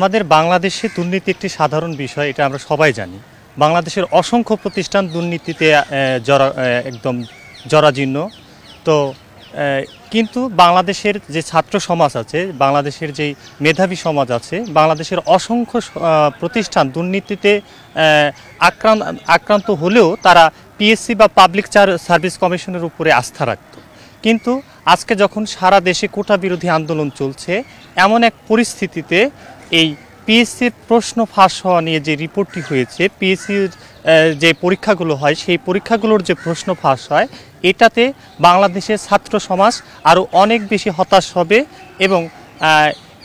আমাদের বাংলাদেশে দুর্নীতি একটি সাধারণ বিষয়, এটা আমরা সবাই জানি। বাংলাদেশের অসংখ্য প্রতিষ্ঠান দুর্নীতিতে একদম জরাজীর্ণ। তো কিন্তু বাংলাদেশের যে ছাত্র সমাজ আছে, বাংলাদেশের যেই মেধাবী সমাজ আছে, বাংলাদেশের অসংখ্য প্রতিষ্ঠান দুর্নীতিতে আক্রান্ত হলেও তারা পিএসসি বা পাবলিক সার্ভিস কমিশনের উপরে আস্থা রাখত। কিন্তু আজকে যখন সারা দেশে কোটা বিরোধী আন্দোলন চলছে, এমন এক পরিস্থিতিতে এই পিএসসির প্রশ্ন ফাঁস হওয়া নিয়ে যে রিপোর্টটি হয়েছে, পিএসসির যে পরীক্ষাগুলো হয় সেই পরীক্ষাগুলোর যে প্রশ্ন ফাঁস হয়, এটাতে বাংলাদেশের ছাত্র সমাজ আরও অনেক বেশি হতাশ হবে এবং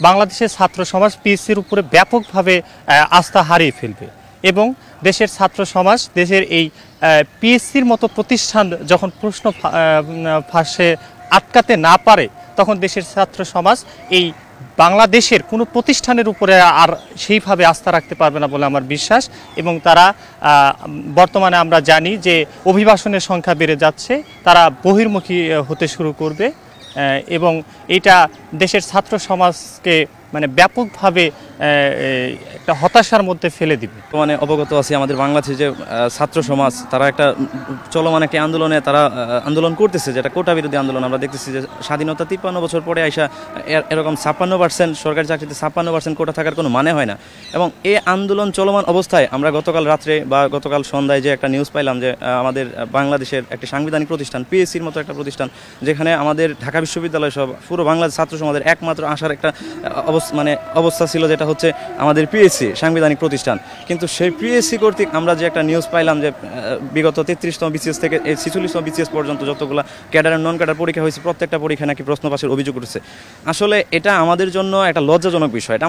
বাংলাদেশের ছাত্র সমাজ পিএসসির উপরে ব্যাপকভাবে আস্থা হারিয়ে ফেলবে। এবং দেশের ছাত্র সমাজ দেশের এই পিএসসির মতো প্রতিষ্ঠান যখন প্রশ্ন ফাঁসে আটকাতে না পারে, তখন দেশের ছাত্র সমাজ এই বাংলাদেশের কোনো প্রতিষ্ঠানের উপরে আর সেইভাবে আস্থা রাখতে পারবে না বলে আমার বিশ্বাস। এবং তারা বর্তমানে আমরা জানি যে অভিবাসনের সংখ্যা বেড়ে যাচ্ছে, তারা বহির্মুখী হতে শুরু করবে এবং এটা দেশের ছাত্র সমাজকে ব্যাপকভাবে একটা হতাশার মধ্যে ফেলে দিবে। অবগত আছি আমাদের বাংলাদেশে যে ছাত্র সমাজ, তারা একটা চলমান একটি আন্দোলনে তারা আন্দোলন করতেছে, যেটা কোটা বিরোধী আন্দোলন। আমরা দেখতেছি যে স্বাধীনতা 53 বছর পরে আইসা এরকম 56% সরকারি চাকরিতে 56% কোটা থাকার কোনো মানে হয় না। এবং এই আন্দোলন চলমান অবস্থায় আমরা গতকাল রাত্রে বা গতকাল সন্ধ্যায় যে একটা নিউজ পাইলাম যে আমাদের বাংলাদেশের একটি সাংবিধানিক প্রতিষ্ঠান, পিএসসির মতো একটা প্রতিষ্ঠান, যেখানে আমাদের ঢাকা বিশ্ববিদ্যালয় সহ পুরো বাংলাদেশ ছাত্র সমাজের একমাত্র আশার একটা অবস্থা ছিল, যেটা হচ্ছে আমাদের পিএসসি সাংবিধানিক প্রতিষ্ঠান। কিন্তু সেই পিএসসি কর্তৃক আমরা যে একটা নিউজ পাইলাম যে বিগত 33তম বিসিএস থেকে 46তম বিসিএস পর্যন্ত যতগুলো ক্যাডার আর নন ক্যাডার পরীক্ষা হয়েছে, প্রত্যেকটা পরীক্ষা নাকি প্রশ্ন ফাঁসের অভিযোগ উঠেছে। আসলে এটা আমাদের জন্য একটা লজ্জাজনক বিষয়। এটা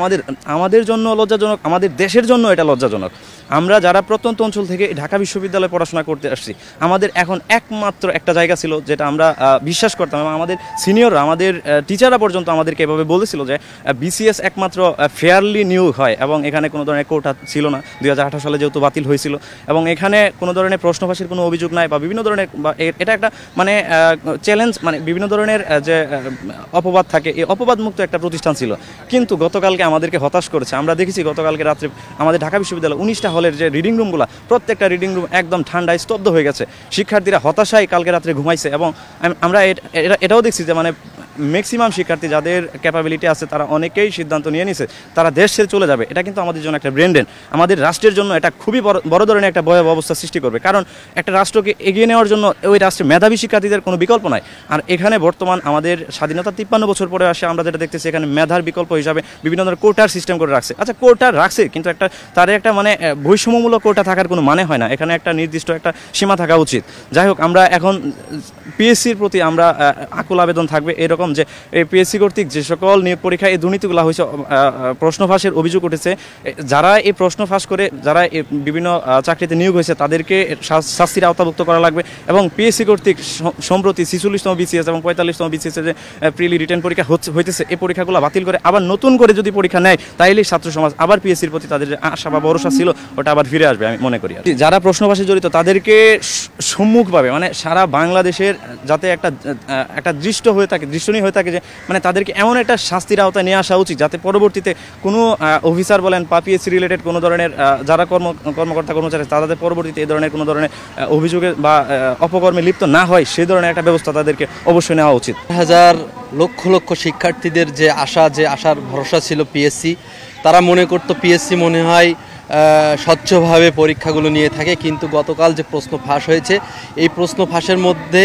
আমাদের জন্য লজ্জাজনক, আমাদের দেশের জন্য এটা লজ্জাজনক। আমরা যারা প্রত্যন্ত অঞ্চল থেকে ঢাকা বিশ্ববিদ্যালয়ে পড়াশোনা করতে আসছি, আমাদের এখন একমাত্র একটা জায়গা ছিল যেটা আমরা বিশ্বাস করতাম, এবং আমাদের সিনিয়ররা, আমাদের টিচাররা পর্যন্ত আমাদেরকে এভাবে বলেছিল যে বিসিএস একমাত্র ফেয়ারলি নিয়োগ হয় এবং এখানে কোনো ধরনের কোটা ছিল না। 2018 সালে যেহেতু বাতিল হয়েছিল, এবং এখানে কোনো ধরনের প্রশ্ন ফাঁসের কোনো অভিযোগ নাই বা বিভিন্ন ধরনের এটা একটা চ্যালেঞ্জ, বিভিন্ন ধরনের যে অপবাদ থাকে, এই অপবাদ মুক্ত একটা প্রতিষ্ঠান ছিল। কিন্তু গতকালকে আমাদেরকে হতাশ করেছে। আমরা দেখেছি গতকালকে রাত্রে আমাদের ঢাকা বিশ্ববিদ্যালয় 19টা হলের যে রিডিং রুমগুলো, প্রত্যেকটা রিডিং রুম একদম ঠান্ডায় স্তব্ধ হয়ে গেছে। শিক্ষার্থীরা হতাশায় কালকে রাত্রে ঘুমাইছে। এবং আমরা এটাও দেখছি যে ম্যাক্সিমাম শিক্ষার্থী যাদের ক্যাপাবিলিটি আছে, তারা অনেকেই সিদ্ধান্ত নিয়ে নিছে তারা দেশ ছেড়ে চলে যাবে। এটা কিন্তু আমাদের জন্য একটা ব্রেন ড্রেন, আমাদের রাষ্ট্রের জন্য এটা খুবই বড় ধরনের একটা ভয়াবহ অবস্থা সৃষ্টি করবে। কারণ একটা রাষ্ট্রকে এগিয়ে নেওয়ার জন্য ওই রাষ্ট্রের মেধাবী শিক্ষার্থীদের কোনো বিকল্প নাই। আর এখানে বর্তমান আমাদের স্বাধীনতা 53 বছর পরে আসে আমরা যেটা দেখতেছি, এখানে মেধার বিকল্প হিসাবে বিভিন্ন ধরনের কোটার সিস্টেম করে রাখছে। আচ্ছা, কোটা রাখছে, কিন্তু তাদের একটা বৈষম্যমূলক কোটা থাকার কোনো মানে হয় না। এখানে একটা নির্দিষ্ট একটা সীমা থাকা উচিত। যাই হোক, আমরা এখন পিএসসির প্রতি আমরা আকুল আবেদন থাকবে এরকম যে এই পিএসসি কর্তৃক যে সকল নিয়োগ পরীক্ষায় এই দুর্নীতিগুলো হয়েছে, প্রশ্ন ফাঁসের অভিযোগ উঠেছে, যারা এই প্রশ্ন ফাঁস করে যারা বিভিন্ন চাকরিতে নিয়োগ হয়েছে তাদেরকে শাস্তির আওতাভুক্ত করা লাগবে। এবং পিএসসি কর্তৃক সম্প্রতি 46তম বিসিএস এবং 45তম বিসিএস যে প্রিলি রিটেন পরীক্ষা হইতেছে, এই পরীক্ষাগুলো বাতিল করে আবার নতুন করে যদি পরীক্ষা নেয়, তাইলেই ছাত্র সমাজ আবার পিএসসির প্রতি তাদের যে আশা বা ভরসা ছিল ওটা আবার ফিরে আসবে আমি মনে করি। যারা প্রশ্ন ফাঁসে জড়িত তাদেরকে সম্মুখভাবে সারা বাংলাদেশের যাতে একটা দৃষ্টনীয় হয়ে থাকে যে তাদেরকে এমন একটা শাস্তির আওতায় নিয়ে আসা উচিত, যাতে পরবর্তীতে কোনো অফিসার বলেন বা পিএসসি রিলেটেড কোনো ধরনের যারা কর্মকর্তা কর্মচারী, তাদের পরবর্তীতে এই ধরনের কোনো ধরনের অভিযোগে বা অপকর্মে লিপ্ত না হয়, সেই ধরনের একটা ব্যবস্থা তাদেরকে অবশ্যই নেওয়া উচিত। হাজার লক্ষ লক্ষ শিক্ষার্থীদের যে আশার ভরসা ছিল পিএসসি, তারা মনে করতো পিএসসি মনে হয় স্বচ্ছভাবে পরীক্ষাগুলো নিয়ে থাকে। কিন্তু গতকাল যে প্রশ্ন ফাঁস হয়েছে, এই প্রশ্ন ফাঁসের মধ্যে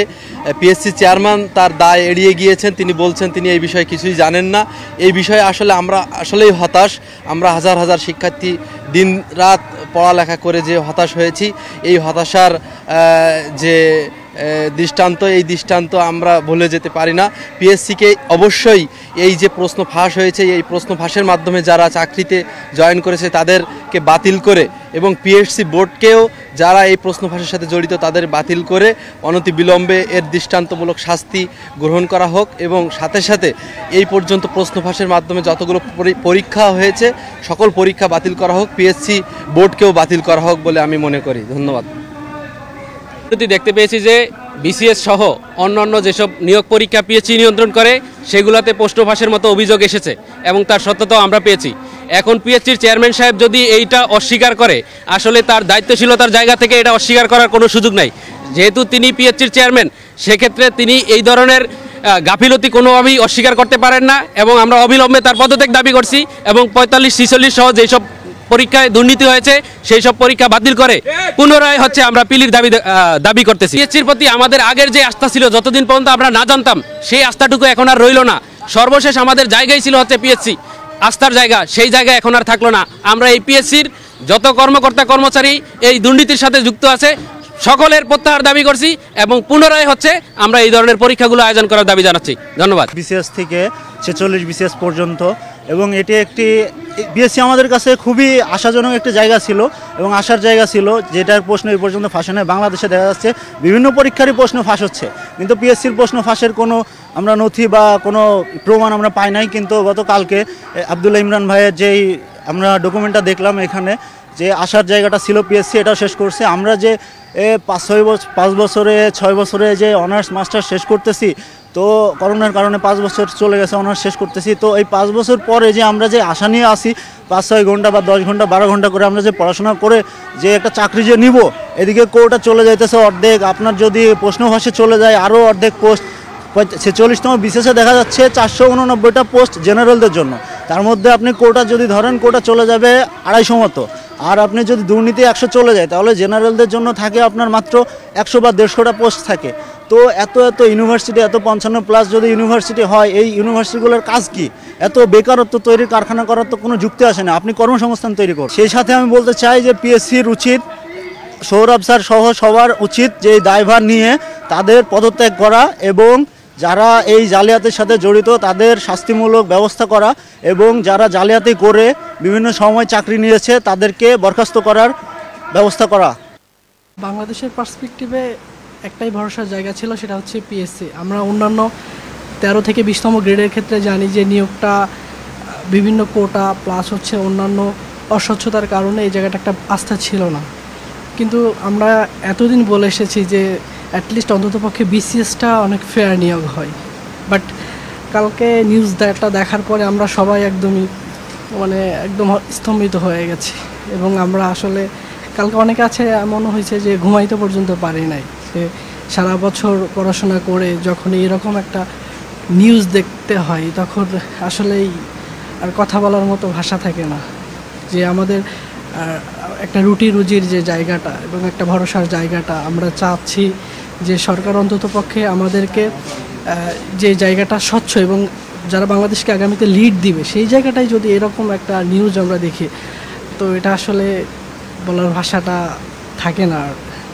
পিএসসি চেয়ারম্যান তার দায় এড়িয়ে গিয়েছেন। তিনি বলছেন তিনি এই বিষয়ে কিছুই জানেন না। এই বিষয়ে আমরা আসলেই হতাশ। আমরা হাজার হাজার শিক্ষার্থী দিন রাত পড়ালেখা করে যে হতাশ হয়েছি, এই হতাশার যে দৃষ্টান্ত, এই দৃষ্টান্ত আমরা ভুলে যেতে পারি না। পিএসসিকে অবশ্যই এই যে প্রশ্ন ফাঁস হয়েছে, এই প্রশ্ন ফাঁসের মাধ্যমে যারা চাকরিতে জয়েন করেছে তাদেরকে বাতিল করে, এবং পিএসসি বোর্ডকেও যারা এই প্রশ্ন ফাঁসের সাথে জড়িত তাদের বাতিল করে অনতিবিলম্বে এর দৃষ্টান্তমূলক শাস্তি গ্রহণ করা হোক। এবং সাথে সাথে এই পর্যন্ত প্রশ্ন ফাঁসের মাধ্যমে যতগুলো পরীক্ষা হয়েছে সকল পরীক্ষা বাতিল করা হোক, পিএসসি বোর্ডকেও বাতিল করা হোক বলে আমি মনে করি। ধন্যবাদ। দেখতে পেয়েছি যে বিসিএস সহ অন্যান্য যেসব নিয়োগ পরীক্ষা পিএসসি নিয়ন্ত্রণ করে, সেগুলোতে প্রশ্ন ফাঁসের মতো অভিযোগ এসেছে এবং তার সত্যতাও আমরা পেয়েছি। এখন পিএসসির চেয়ারম্যান সাহেব যদি এইটা অস্বীকার করে, আসলে তার দায়িত্বশীলতার জায়গা থেকে এটা অস্বীকার করার কোনো সুযোগ নাই। যেহেতু তিনি পিএসসির চেয়ারম্যান, সেক্ষেত্রে তিনি এই ধরনের গাফিলতি কোনোভাবেই অস্বীকার করতে পারেন না, এবং আমরা অবিলম্বে তার পদত্যাগ দাবি করছি, এবং 45-46 সহ যেসব পরীক্ষায় দুর্নীতি হয়েছে সেই সব পরীক্ষা বাতিল করে পুনরায় আমরা পিলির দাবি করতেছি। পিএসসির প্রতি আমাদের আগের যে আস্থা ছিল, যতদিন পর্যন্ত আমরা না জানতাম, সেই আস্থাটুকু এখন আর রইল না। সর্বশেষ আমাদের জায়গায় ছিল পিএসসি, আস্থার জায়গা, সেই জায়গা এখন আর থাকলো না। আমরা এই পিএসসির যত কর্মকর্তা কর্মচারী এই দুর্নীতির সাথে যুক্ত আছে, সকলের প্রত্যাহার দাবি করছি, এবং পুনরায় আমরা এই ধরনের পরীক্ষাগুলো আয়োজন করার দাবি জানাচ্ছি। ধন্যবাদ। বিসিএস থেকে 46 বিসিএস পর্যন্ত, এবং এটি একটি বিএসসি আমাদের কাছে খুবই আশাজনক একটি জায়গা ছিল এবং আশার জায়গা ছিল, যেটার প্রশ্ন এই পর্যন্ত ফাঁস হয়। বাংলাদেশে দেখা যাচ্ছে বিভিন্ন পরীক্ষারই প্রশ্ন ফাঁস হচ্ছে, কিন্তু পিএসসির প্রশ্ন ফাঁসের কোনো আমরা নথি বা কোনো প্রমাণ আমরা পাই নাই। কিন্তু গতকালকে আব্দুল্লাহ ইমরান ভাইয়ের যেই আমরা ডকুমেন্টটা দেখলাম, এখানে যে আশার জায়গাটা ছিল পিএসসি এটাও শেষ করছে। আমরা যে 5 বছরে 6 বছরে যে অনার্স মাস্টার শেষ করতেছি, তো করোনার কারণে 5 বছর চলে গেছে অনার্স শেষ করতেছি, তো এই 5 বছর পরে যে আমরা যে আশা নিয়ে আসি 5-6 ঘন্টা বা 10 ঘন্টা 12 ঘন্টা করে আমরা যে পড়াশোনা করে যে একটা চাকরি যে নিব, এদিকে কোটা চলে যাইতেছে অর্ধেক, আপনার যদি প্রশ্ন ভাষে চলে যায় আরও অর্ধেক পোস্ট। 46তম বিসিএসে দেখা যাচ্ছে 489টা পোস্ট জেনারেলদের জন্য, তার মধ্যে আপনি কোটা যদি ধরেন কোটা চলে যাবে 250 মতো, আর আপনি যদি দুর্নীতি 100 চলে যায়, তাহলে জেনারেলদের জন্য থাকে আপনার মাত্র 100 বা 150টা পোস্ট থাকে। তো এত ইউনিভার্সিটি, এত 55+ যদি ইউনিভার্সিটি হয়, এই ইউনিভার্সিটিগুলোর কাজ কি? এত বেকারত্ব তৈরির কারখানা করার তো কোনো যুক্তি আসে না, আপনি কর্মসংস্থান তৈরি করুন। সেই সাথে আমি বলতে চাই যে পিএসসির উচিত, সৌরভ স্যার সহ সবার উচিত যে দায়ভার নিয়ে তাদের পদত্যাগ করা, এবং যারা এই জালিয়াতির সাথে জড়িত তাদের শাস্তিমূলক ব্যবস্থা করা, এবং যারা জালিয়াতি করে বিভিন্ন সময় চাকরি নিয়েছে তাদেরকে বরখাস্ত করার ব্যবস্থা করা। বাংলাদেশের পার্সপেক্টিভে একটাই ভরসার জায়গা ছিল, সেটা হচ্ছে পিএসসি। আমরা অন্যান্য 13 থেকে 20তম গ্রেডের ক্ষেত্রে জানি যে নিয়োগটা বিভিন্ন কোটা প্লাস অন্যান্য অস্বচ্ছতার কারণে এই জায়গাটা একটা আস্থা ছিল না। কিন্তু আমরা এতদিন বলে এসেছি যে অ্যাটলিস্ট অন্ততপক্ষে বিসিএসটা অনেক ফেয়ার নিয়োগ হয়, বাট কালকে নিউজ দেখার পরে আমরা সবাই একদম স্তম্ভিত হয়ে গেছি, এবং আমরা আসলে কালকে অনেকে আছে এমনও হয়েছে যে ঘুমাইতে পর্যন্ত পারি নাই, যে সারা বছর পড়াশোনা করে যখন এরকম একটা নিউজ দেখতে হয়, তখন আসলেই আর কথা বলার মতো ভাষা থাকে না। যে আমাদের একটা রুজির যে জায়গাটা এবং একটা ভরসার জায়গাটা, আমরা চাচ্ছি যে সরকার অন্ততপক্ষে আমাদেরকে যে জায়গাটা স্বচ্ছ এবং যারা বাংলাদেশকে আগামীতে লিড দিবে, সেই জায়গাটায় যদি এরকম একটা নিউজ আমরা দেখি, তো এটা আসলে বলার ভাষাটা থাকে না।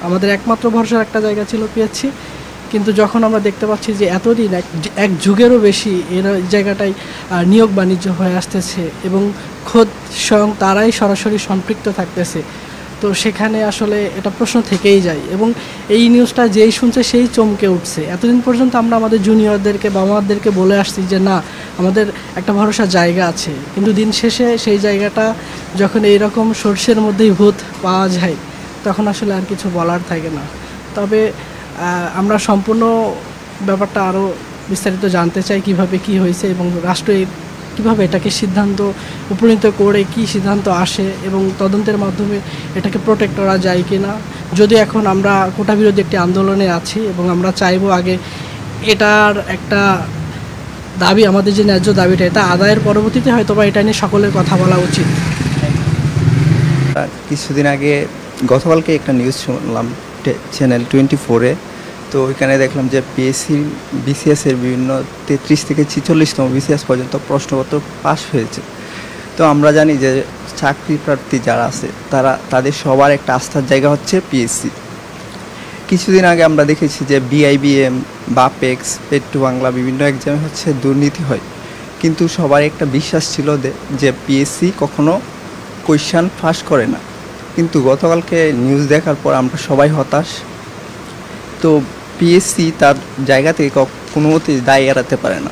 আমাদের একমাত্র ভরসার একটা জায়গা ছিল পিএসসি, কিন্তু যখন আমরা দেখতে পাচ্ছি যে এতদিন এক যুগেরও বেশি এর জায়গাটায় নিয়োগ বাণিজ্য হয়ে আসতেছে, এবং খোদ স্বয়ং তারাই সরাসরি সম্পৃক্ত থাকতেছে, তো সেখানে আসলে এটা প্রশ্ন থেকেই যায়। এবং এই নিউজটা যেই শুনছে সেই চমকে উঠছে। এতদিন পর্যন্ত আমরা আমাদের জুনিয়রদেরকে বা আমাদেরকে বলে আসছি যে না, আমাদের একটা ভরসার জায়গা আছে, কিন্তু দিন শেষে সেই জায়গাটা যখন এইরকম সর্ষের মধ্যেই ভূত পাওয়া যায়, তখন আসলে আর কিছু বলার থাকে না। তবে আমরা সম্পূর্ণ ব্যাপারটা আরও বিস্তারিত জানতে চাই, কিভাবে কি হয়েছে এবং রাষ্ট্র কীভাবে এটাকে সিদ্ধান্ত উপনীত করে কি সিদ্ধান্ত আসে, এবং তদন্তের মাধ্যমে এটাকে প্রোটেক্ট করা যায় কি না। যদি এখন আমরা কোটা বিরোধী একটি আন্দোলনে আছি, এবং আমরা চাইবো আগে এটার একটা দাবি, আমাদের যে ন্যায্য দাবিটা, এটা আদায়ের পরবর্তীতে হয়তো বা এটা নিয়ে সকলের কথা বলা উচিত। কিছুদিন আগে গতকালকে একটা নিউজ শুনলাম চ্যানেল 24-এ, তো ওইখানে দেখলাম যে পিএসসি বিসিএসের বিভিন্ন 33 থেকে 46তম বিসিএস পর্যন্ত প্রশ্নপত্র পাস হয়েছে। তো আমরা জানি যে চাকরি প্রার্থী যারা আছে তাদের সবার একটা আস্থার জায়গা হচ্ছে পিএসসি। কিছুদিন আগে আমরা দেখেছি যে বিআইবিএম, বাপেক্স, পেট্রো বাংলা বিভিন্ন এক্সামে দুর্নীতি হয়, কিন্তু সবার একটা বিশ্বাস ছিল যে পিএসসি কখনো কোয়েশ্চান ফাঁস করে না। কিন্তু গতকালকে নিউজ দেখার পর আমরা সবাই হতাশ। তো পিএসসি তার জায়গা থেকে কোনো মতেই দায় এড়াতে পারে না।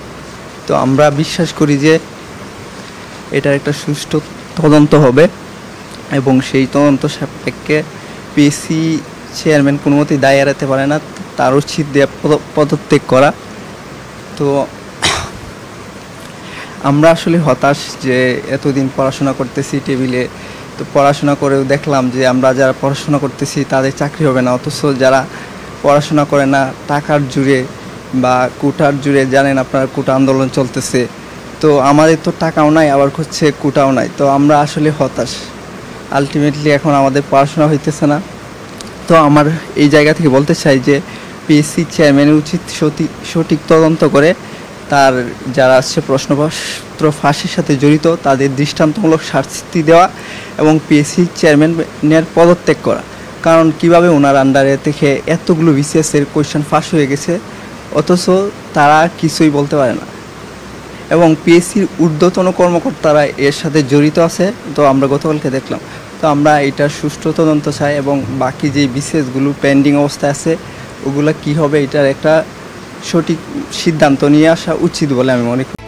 তো আমরা বিশ্বাস করি যে এটার একটা সুষ্ঠু তদন্ত হবে, এবং সেই তদন্ত সাপেক্ষে পিএসসি চেয়ারম্যান কোনো মতেই দায় এড়াতে পারে না, তার উচিত দিয়ে পদত্যাগ করা। তো আমরা আসলে হতাশ যে এতদিন পড়াশোনা করতেছি টেবিলে, তো পড়াশোনা করেও দেখলাম যে আমরা যারা পড়াশোনা করতেছি তাদের চাকরি হবে না, অথচ যারা পড়াশোনা করে না টাকার জুড়ে বা কোটার জুড়ে, জানেন আপনারা কোটা আন্দোলন চলতেছে, তো আমাদের তো টাকাও নাই আবার হচ্ছে কোটাও নাই, তো আমরা আসলে হতাশ। আলটিমেটলি এখন আমাদের পড়াশোনা হইতেছে না। তো আমার এই জায়গা থেকে বলতে চাই যে পিএসসি চেয়ারম্যানের উচিত সঠিক তদন্ত করে তার যারা আছে প্রশ্নপত্র ফাঁসের সাথে জড়িত তাদের দৃষ্টান্তমূলক শাস্তি দেওয়া এবং পিএসসি চেয়ারম্যানের পদত্যাগ করা। কারণ কিভাবে ওনার আন্ডারে থেকে এতগুলো বিসিএসের কোয়েশ্চেন ফাঁস হয়ে গেছে অথচ তারা কিছুই বলতে পারে না, এবং পিএসসির ঊর্ধ্বতন কর্মকর্তারা এর সাথে জড়িত আছে। তো আমরা গতকালকে দেখলাম, তো আমরা এটার সুষ্ঠু তদন্ত চাই এবং বাকি যে বিসিএসগুলো পেন্ডিং অবস্থায় আছে ওগুলো কি হবে এটার একটা সঠিক সিদ্ধান্ত নিয়ে আসা উচিত বলে আমি মনে করি।